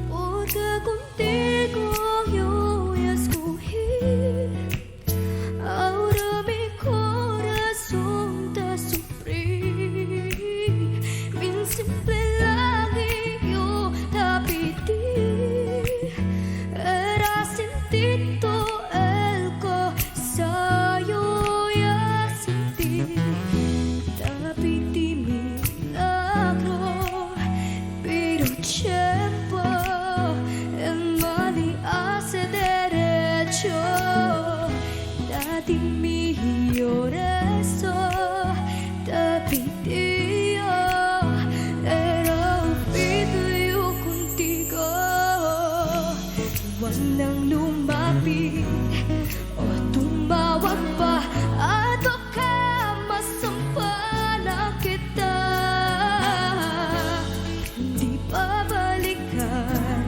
Porque contigo yo escogí. Ahora mi corazón te sufrí. Min simple lagi yo te pedí. Era sentito el sa'yo ya sentí. Te pedí milagro, pero tiempo el mal hace derecho. Dati mi eso te pedí yo. Era video contigo. Huwag nang lumapit o tumawag pa at ka masampalan kita. Hindi babalikan,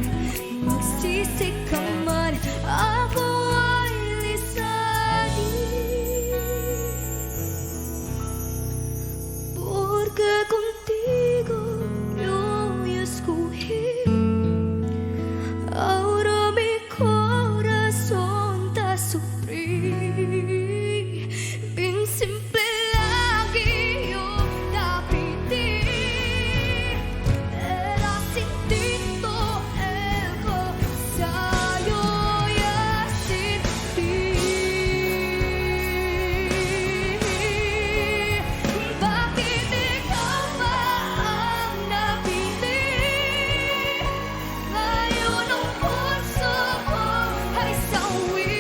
magsisi ka man, ako ay lisanin. Porque contigo yo escogí. Ahora mi corazón te sufrí. Bien simple lagi yo te pedí. Era sentito el sa'yo ya sentí. Bakit ikaw ba ang napili? Ngayon ang puso ko ay sawi.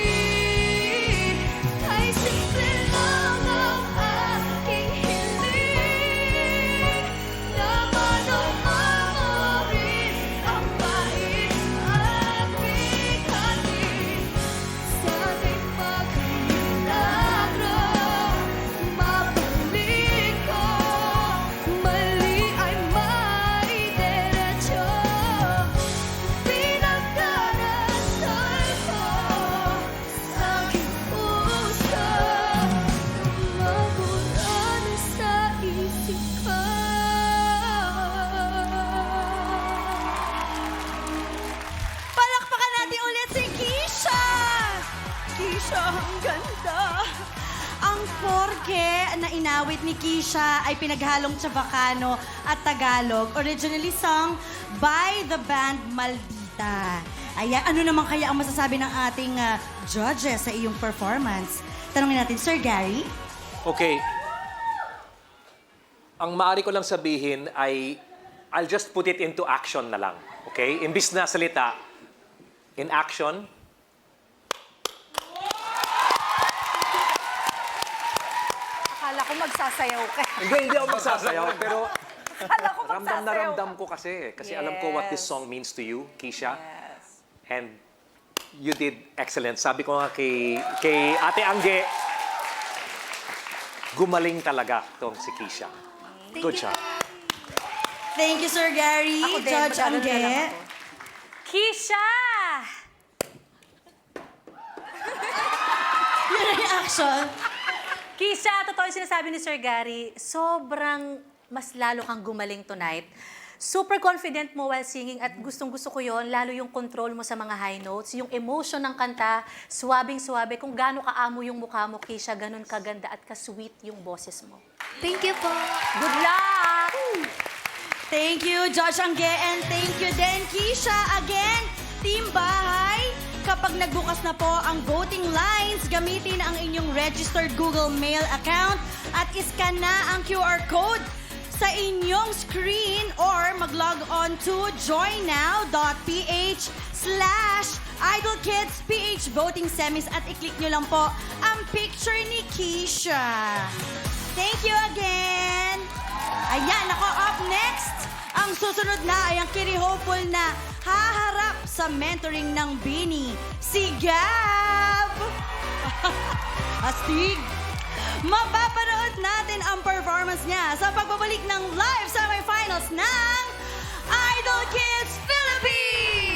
Kay simple lang ang aking hiling. Na madama mo rin ang bait aking halik. Sana'y magmilagro, mabalik ko. Mali ay may diretso. Pinagdarasal ko sa aking puso. Tumagura na sa isip ko. Palakpakan natin ulit si Kisha! Kisha, ang ganda! Ang porke na inawit ni Kisha ay pinaghalong Chavacano at Tagalog, originally sung by the band Maldita. Ayan, ano naman kaya ang masasabi ng ating judges sa iyong performance? Tanungin natin, Sir Gary? Okay. Ang maaari ko lang sabihin ay I'll just put it into action na lang. Okay? Imbis na salita, in action. Akala ko magsasayaw ka. Hindi ako magsasayaw, pero Akala ko ramdam na magsasayaw ramdam ka. ko kasi. Kasi alam ko what this Yes. song means to you, Kisha. Yes. And you did excellent. Sabi ko nga kay Ate Angge, gumaling talaga tong si Kisha. Good job. Thank you, Sir Gary. Ako din, Judge magdadala Angge. lang ako. Kisha! Yung reaction. Kisha, totoo yung sinasabi ni Sir Gary, sobrang mas lalo kang gumaling tonight. Super confident mo while singing at gustong-gusto ko yon, lalo yung control mo sa mga high notes, yung emotion ng kanta, suwabing-suwabe. Kung gaano kaamo yung mukha mo, Kisha, ganun kaganda at ka-sweet yung boses mo. Thank you po. Good luck! Thank you, Judge Angge, and thank you din, Kisha. Again, Team Bahay, kapag nagbukas na po ang voting lines, gamitin ang inyong registered Google Mail account at iscan na ang QR code sa inyong screen or mag-log on to joynow.ph/IdolKidsPH voting semis at i-click nyo lang po ang picture ni Kisha. Thank you again! Ayan, ako, up next, ang susunod na ay ang kiri-hopeful na haharap sa mentoring ng Bini, si Gab! Astig! Mapapanood natin ang performance niya sa pagbabalik ng live semifinals ng Idol Kids Philippines!